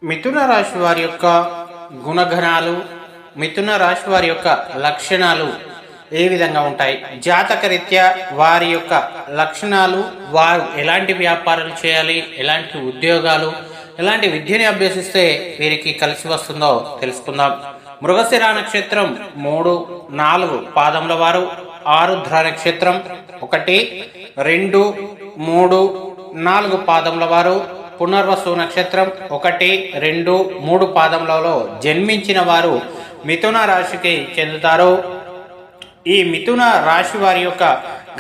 మిథున రాశి వారి యొక్క గుణగణాలు, మిథున రాశి వారి యొక్క లక్షణాలు ఏ విధంగా ఉంటాయి, జాతకరీత్యా వారి యొక్క లక్షణాలు, వారు ఎలాంటి వ్యాపారాలు చేయాలి, ఎలాంటి ఉద్యోగాలు, ఎలాంటి విద్యని అభ్యసిస్తే వీరికి కలిసి వస్తుందో తెలుసుకుందాం. మృగశిర నక్షత్రం 3, 4 పాదముల వారు, ఆరుద్ర నక్షత్రం 1, 2, 3, 4 పాదముల వారు, పునర్వసు నక్షత్రం 1, 2, 3 పాదములలో జన్మించిన వారు మిథున రాశికి చెందుతారు. ఈ మిథున రాశి వారి యొక్క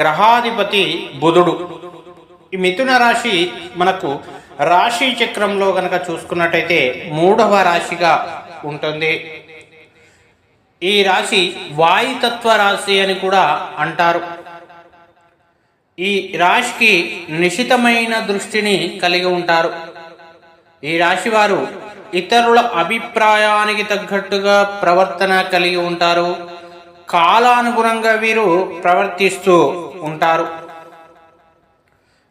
గ్రహాధిపతి బుధుడు. ఈ మిథున రాశి మనకు రాశి చక్రంలో గనక చూసుకున్నట్టయితే 3వ రాశిగా ఉంటుంది. ఈ రాశి వాయుతత్వ రాశి అని కూడా అంటారు. ఈ రాశికి నిశితమైన దృష్టిని కలిగి ఉంటారు. ఈ రాశి వారు ఇతరుల అభిప్రాయానికి తగ్గట్టుగా ప్రవర్తన కలిగి ఉంటారు. కాలానుగుణంగా వీరు ప్రవర్తిస్తూ ఉంటారు.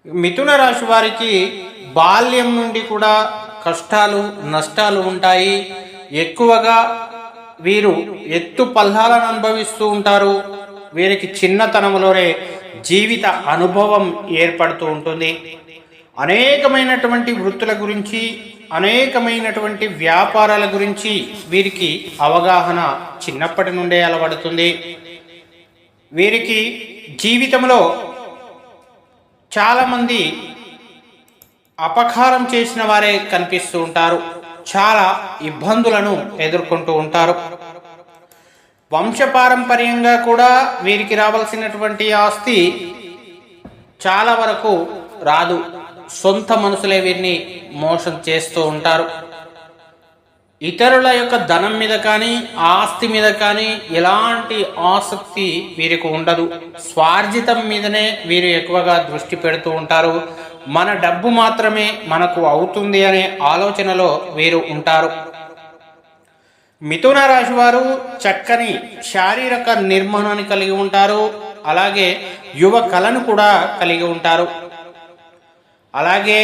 మిథున రాశి వారికి బాల్యం నుండి కూడా కష్టాలు, నష్టాలు ఉంటాయి. ఎక్కువగా వీరు ఎత్తు పల్లాలను అనుభవిస్తూ ఉంటారు. వీరికి చిన్నతనంలోనే జీవిత అనుభవం ఏర్పడుతూ ఉంటుంది. అనేకమైనటువంటి వృత్తుల గురించి, అనేకమైనటువంటి వ్యాపారాల గురించి వీరికి అవగాహన చిన్నప్పటి నుండే అలవడుతుంది. వీరికి జీవితంలో చాలామంది అపకారం చేసిన వారే కనిపిస్తూ ఉంటారు. చాలా ఇబ్బందులను ఎదుర్కొంటూ ఉంటారు. వంశపారంపర్యంగా కూడా వీరికి రావాల్సినటువంటి ఆస్తి చాలా వరకు రాదు. సొంత మనుషులే వీరిని మోసం చేస్తూ ఉంటారు. ఇతరుల యొక్క ధనం మీద కానీ, ఆస్తి మీద కానీ ఎలాంటి ఆసక్తి వీరికి ఉండదు. స్వార్జితం మీదనే వీరు ఎక్కువగా దృష్టి పెడుతూ ఉంటారు. మన డబ్బు మాత్రమే మనకు అవుతుంది అనే ఆలోచనలో వీరు ఉంటారు. మిథున రాశి వారు చక్కని శారీరక నిర్మాణాన్ని కలిగి ఉంటారు. అలాగే యువ కళను కూడా కలిగి ఉంటారు. అలాగే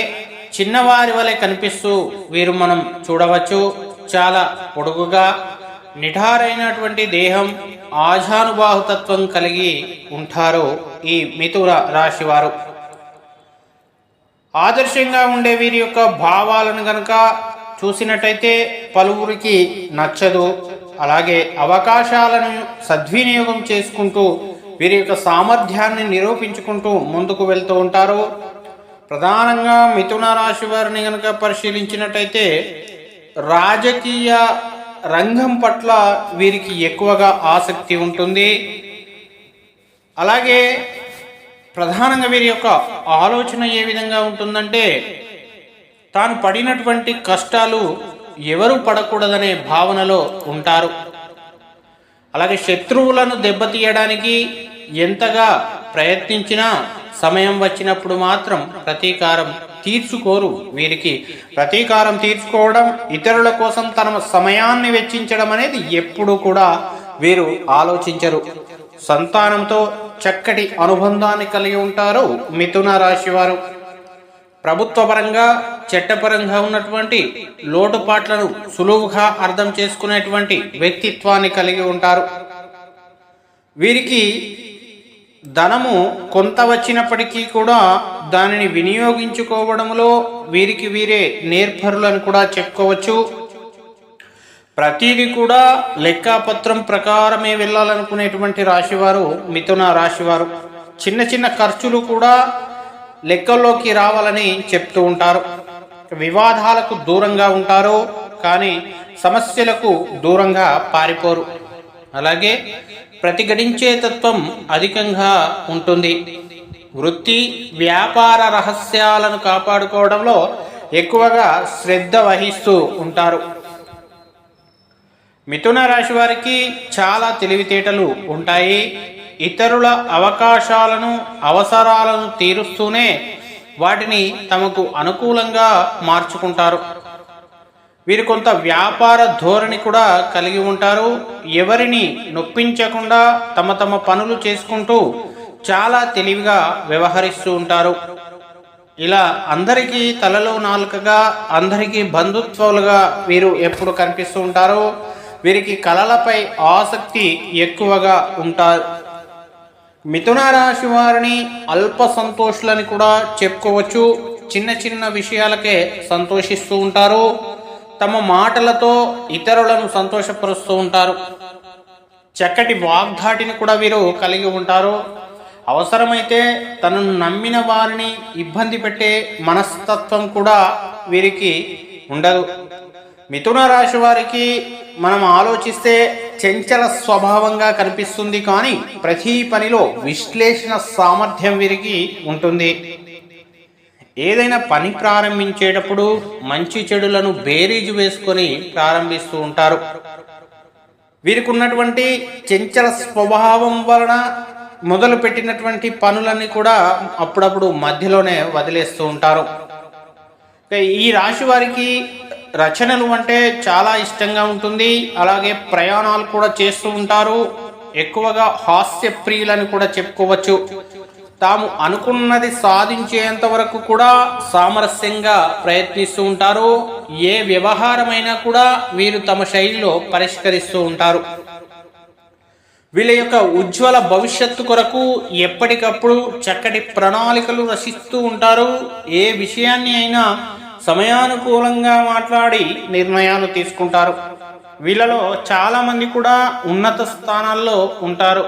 చిన్నవారి వలె కనిపిస్తూ వీరు మనం చూడవచ్చు. చాలా పొడుగుగా నిఠారైనటువంటి దేహం, ఆజానుబాహుతత్వం కలిగి ఉంటారు ఈ మిథున రాశి వారు. ఆదర్శంగా ఉండే వీరి యొక్క భావాలను గనక చూసినట్టయితే పలువురికి నచ్చదు. అలాగే అవకాశాలను సద్వినియోగం చేసుకుంటూ వీరి యొక్క సామర్థ్యాన్ని నిరూపించుకుంటూ ముందుకు వెళ్తూ ఉంటారు. ప్రధానంగా మిథున రాశి వారిని గనక పరిశీలించినట్టయితే రాజకీయ రంగం పట్ల వీరికి ఎక్కువగా ఆసక్తి ఉంటుంది. అలాగే ప్రధానంగా వీరి యొక్క ఆలోచన ఏ విధంగా ఉంటుందంటే, తాను పడినటువంటి కష్టాలు ఎవరు పడకూడదనే భావనలో ఉంటారు. అలాగే శత్రువులను దెబ్బతీయడానికి ఎంతగా ప్రయత్నించినా సమయం వచ్చినప్పుడు మాత్రం ప్రతీకారం తీర్చుకోరు. వీరికి ప్రతీకారం తీర్చుకోవడం, ఇతరుల కోసం తన సమయాన్ని వెచ్చించడం అనేది ఎప్పుడు కూడా వీరు ఆలోచించరు. సంతానంతో చక్కటి అనుబంధాన్ని కలిగి ఉంటారు మిథున రాశి వారు. ప్రభుత్వపరంగా, చట్టపరంగా ఉన్నటువంటి లోటుపాట్లను సులువుగా అర్థం చేసుకునేటువంటి వ్యక్తిత్వాన్ని కలిగి ఉంటారు. వీరికి ధనము కొంత వచ్చినప్పటికీ కూడా దానిని వినియోగించుకోవడంలో వీరికి వీరే నేర్పరులను కూడా చెప్పుకోవచ్చు. ప్రతిదీ కూడా లెక్కాపత్రం ప్రకారమే వెళ్ళాలనుకునేటువంటి రాశివారు మిథున రాశివారు. చిన్న చిన్న ఖర్చులు కూడా లెక్కల్లోకి రావాలని చెప్తూ ఉంటారు. వివాదాలకు దూరంగా ఉంటారు, కానీ సమస్యలకు దూరంగా పారిపోరు. అలాగే ప్రతిఘటించే తత్వం అధికంగా ఉంటుంది. వృత్తి, వ్యాపార రహస్యాలను కాపాడుకోవడంలో ఎక్కువగా శ్రద్ధ వహిస్తూ ఉంటారు. మిథున రాశి వారికి చాలా తెలివితేటలు ఉంటాయి. ఇతరుల అవకాశాలను, అవసరాలను తీరుస్తూనే వాటిని తమకు అనుకూలంగా మార్చుకుంటారు. వీరు కొంత వ్యాపార ధోరణి కూడా కలిగి ఉంటారు. ఎవరిని నొప్పించకుండా తమ తమ పనులు చేసుకుంటూ చాలా తెలివిగా వ్యవహరిస్తూ ఉంటారు. ఇలా అందరికీ తలలో నాలుకగా, అందరికీ బంధుత్వాలుగా వీరు ఎప్పుడు కనిపిస్తూ ఉంటారు. వీరికి కళలపై ఆసక్తి ఎక్కువగా ఉంటారు. మిథున రాశి వారిని అల్ప సంతోషులని కూడా చెప్పుకోవచ్చు. చిన్న చిన్న విషయాలకే సంతోషిస్తూ ఉంటారు. తమ మాటలతో ఇతరులను సంతోషపరుస్తూ ఉంటారు. చక్కటి వాగ్ధాటిని కూడా వీరు కలిగి ఉంటారు. అవసరమైతే తనను నమ్మిన వారిని ఇబ్బంది పెట్టే మనస్తత్వం కూడా వీరికి ఉండదు. మిథున రాశి వారికి మనం ఆలోచిస్తే చంచల స్వభావంగా కనిపిస్తుంది, కానీ ప్రతి పనిలో విశ్లేషణ సామర్థ్యం వీరికి ఉంటుంది. ఏదైనా పని ప్రారంభించేటప్పుడు మంచి చెడులను బేరీజు వేసుకొని ప్రారంభిస్తూ ఉంటారు. వీరికి ఉన్నటువంటి చంచల స్వభావం వలన మొదలు పెట్టినటువంటి పనులన్నీ కూడా అప్పుడప్పుడు మధ్యలోనే వదిలేస్తూ ఉంటారు. ఈ రాశి వారికి రచనలు అంటే చాలా ఇష్టంగా ఉంటుంది. అలాగే ప్రయాణాలు కూడా చేస్తూ ఉంటారు. ఎక్కువగా హాస్య ప్రియులని కూడా చెప్పుకోవచ్చు. తాము అనుకున్నది సాధించేంత వరకు కూడా సామరస్యంగా ప్రయత్నిస్తూ ఉంటారు. ఏ వ్యవహారమైనా కూడా వీరు తమ శైలిలో పరిష్కరిస్తూ ఉంటారు. వీళ్ళ యొక్క ఉజ్వల భవిష్యత్తు కొరకు ఎప్పటికప్పుడు చక్కటి ప్రణాళికలు రచిస్తూ ఉంటారు. ఏ విషయాన్ని అయినా సమయానుకూలంగా మాట్లాడి నిర్ణయాలు తీసుకుంటారు. వీళ్ళలో చాలా మంది కూడా ఉన్నత స్థానాల్లో ఉంటారు.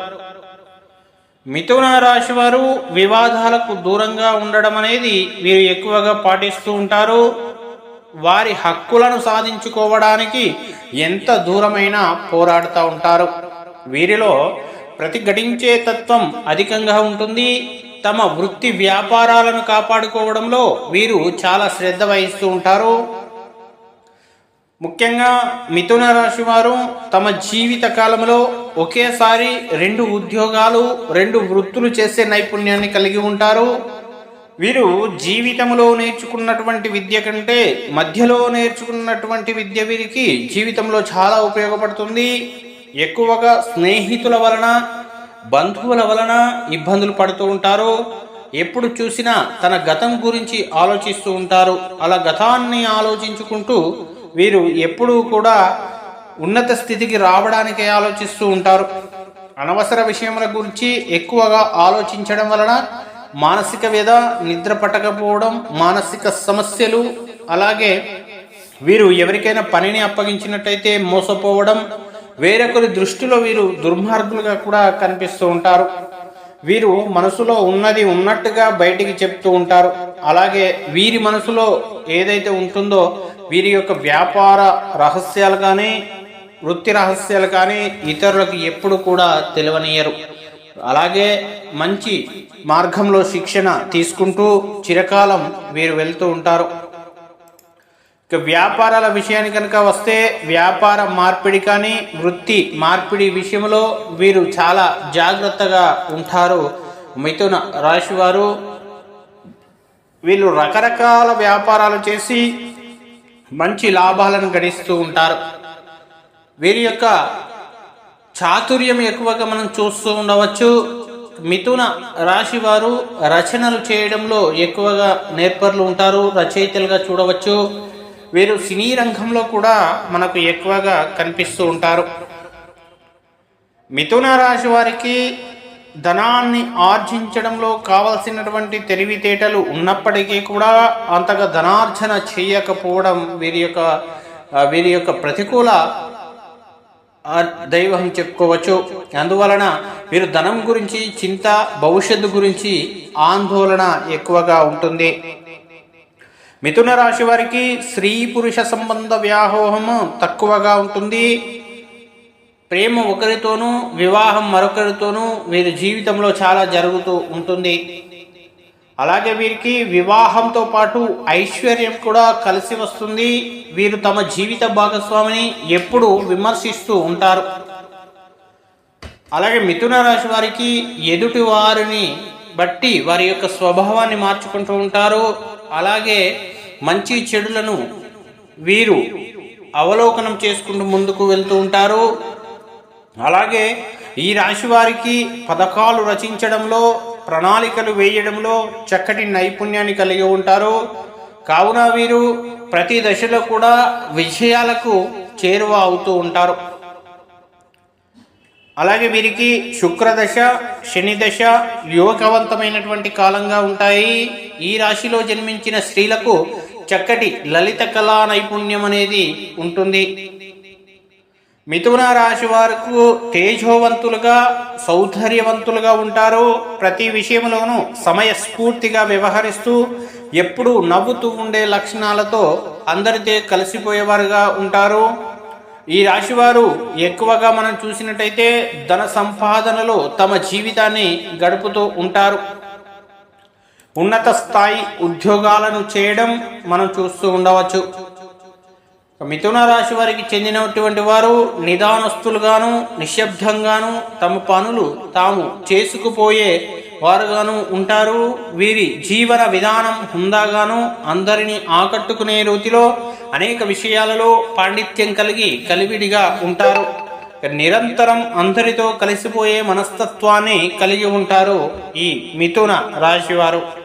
మిథున రాశి వారు వివాదాలకు దూరంగా ఉండడం అనేది వీరు ఎక్కువగా పాటిస్తూ ఉంటారు. వారి హక్కులను సాధించుకోవడానికి ఎంత దూరమైనా పోరాడుతూ ఉంటారు. వీరిలో ప్రతిఘటించే తత్వం అధికంగా ఉంటుంది. తమ వృత్తి వ్యాపారాలను కాపాడుకోవడంలో వీరు చాలా శ్రద్ధ వహిస్తూ ఉంటారు. ముఖ్యంగా మిథున రాశి వారు తమ జీవిత కాలంలో ఒకేసారి 2 ఉద్యోగాలు, 2 వృత్తులు చేసే నైపుణ్యాన్ని కలిగి ఉంటారు. వీరు జీవితంలో నేర్చుకున్నటువంటి విద్య కంటే మధ్యలో నేర్చుకున్నటువంటి విద్య వీరికి జీవితంలో చాలా ఉపయోగపడుతుంది. ఎక్కువగా స్నేహితుల వలన, బంధువుల వలన ఇబ్బందులు పడుతూ ఉంటారు. ఎప్పుడు చూసినా తన గతం గురించి ఆలోచిస్తూ ఉంటారు. అలా గతాన్ని ఆలోచించుకుంటూ వీరు ఎప్పుడూ కూడా ఉన్నత స్థితికి రావడానికే ఆలోచిస్తూ ఉంటారు. అనవసర విషయముల గురించి ఎక్కువగా ఆలోచించడం వలన మానసిక వ్యధ, నిద్ర పట్టకపోవడం, మానసిక సమస్యలు, అలాగే వీరు ఎవరికైనా పనిని అప్పగించినట్టయితే మోసపోవడం, వేరొకరి దృష్టిలో వీరు దుర్మార్గులుగా కూడా కనిపిస్తూ ఉంటారు. వీరు మనసులో ఉన్నది ఉన్నట్టుగా బయటికి చెప్తూ ఉంటారు. అలాగే వీరి మనసులో ఏదైతే ఉంటుందో వీరి యొక్క వ్యాపార రహస్యాలు కానీ, వృత్తి రహస్యాలు కానీ ఇతరులకు ఎప్పుడు కూడా తెలియనియరు. అలాగే మంచి మార్గంలో శిక్షణ తీసుకుంటూ చిరకాలం వీరు వెళ్తూ ఉంటారు. ఇక వ్యాపారాల విషయానికి కనుక వస్తే, వ్యాపార మార్పిడి కానీ వృత్తి మార్పిడి విషయంలో వీరు చాలా జాగ్రత్తగా ఉంటారు. మిథున రాశి వారు వీళ్ళు రకరకాల వ్యాపారాలు చేసి మంచి లాభాలను గడిస్తూ ఉంటారు. వీరి యొక్క చాతుర్యం ఎక్కువగా మనం చూస్తూ ఉండవచ్చు. మిథున రాశి వారు రచనలు చేయడంలో ఎక్కువగా నేర్పరులు ఉంటారు, రచయితలుగా చూడవచ్చు. వీరు సినీ రంగంలో కూడా మనకు ఎక్కువగా కనిపిస్తూ ఉంటారు. మిథున రాశి వారికి ధనాన్ని ఆర్జించడంలో కావలసినటువంటి తెలివితేటలు ఉన్నప్పటికీ కూడా అంతగా ధనార్జన చేయకపోవడం వీరి యొక్క ప్రతికూల దైవం చెప్పుకోవచ్చు. అందువలన వీరు ధనం గురించి చింత, భవిష్యత్తు గురించి ఆందోళన ఎక్కువగా ఉంటుంది. మిథున రాశి వారికి స్త్రీ పురుష సంబంధ వ్యామోహము తక్కువగా ఉంటుంది. ప్రేమ ఒకరితోనూ, వివాహం మరొకరితోనూ వీరి జీవితంలో చాలా జరుగుతూ ఉంటుంది. అలాగే వీరికి వివాహంతో పాటు ఐశ్వర్యం కూడా కలిసి వస్తుంది. వీరు తమ జీవిత భాగస్వామిని ఎప్పుడూ విమర్శిస్తూ ఉంటారు. అలాగే మిథున రాశి వారికి ఎదుటి వారిని బట్టి వారి యొక్క స్వభావాన్ని మార్చుకుంటూ ఉంటారు. అలాగే మంచి చెడులను వీరు అవలోకనం చేసుకుంటూ ముందుకు వెళ్తూ ఉంటారు. అలాగే ఈ రాశి వారికి పథకాలు రచించడంలో, ప్రణాళికలు వేయడంలో చక్కటి నైపుణ్యాన్ని కలిగి ఉంటారు. కావున వీరు ప్రతి దశలో కూడా విజయాలకు చేరువ అవుతూ ఉంటారు. అలాగే వీరికి శుక్రదశ, శని దశ యోగవంతమైనటువంటి కాలంగా ఉంటాయి. ఈ రాశిలో జన్మించిన స్త్రీలకు చక్కటి లలిత కళా నైపుణ్యం అనేది ఉంటుంది. మిథున రాశి వారికి తేజోవంతులుగా, సౌందర్యవంతులుగా ఉంటారు. ప్రతి విషయంలోనూ సమయస్ఫూర్తిగా వ్యవహరిస్తూ ఎప్పుడూ నవ్వుతూ ఉండే లక్షణాలతో అందరితో కలిసిపోయేవారుగా ఉంటారు. ఈ రాశివారు ఎక్కువగా మనం చూసినట్టయితే ధన సంపాదనలో తమ జీవితాన్ని గడుపుతూ ఉంటారు. ఉన్నత స్థాయి ఉద్యోగాలను చేయడం మనం చూస్తూ ఉండవచ్చు. మిథున రాశి వారికి చెందినటువంటి వారు నిదానస్తులుగాను, నిశ్శబ్దంగాను తమ పనులు తాము చేసుకుపోయే వారుగాను ఉంటారు. వీరి జీవన విధానం హుందాగాను, అందరినీ ఆకట్టుకునే రీతిలో అనేక విషయాలలో పాండిత్యం కలివిడిగా ఉంటారు. నిరంతరం అందరితో కలిసిపోయే మనస్తత్వాన్ని కలిగి ఉంటారు ఈ మిథున రాశివారు.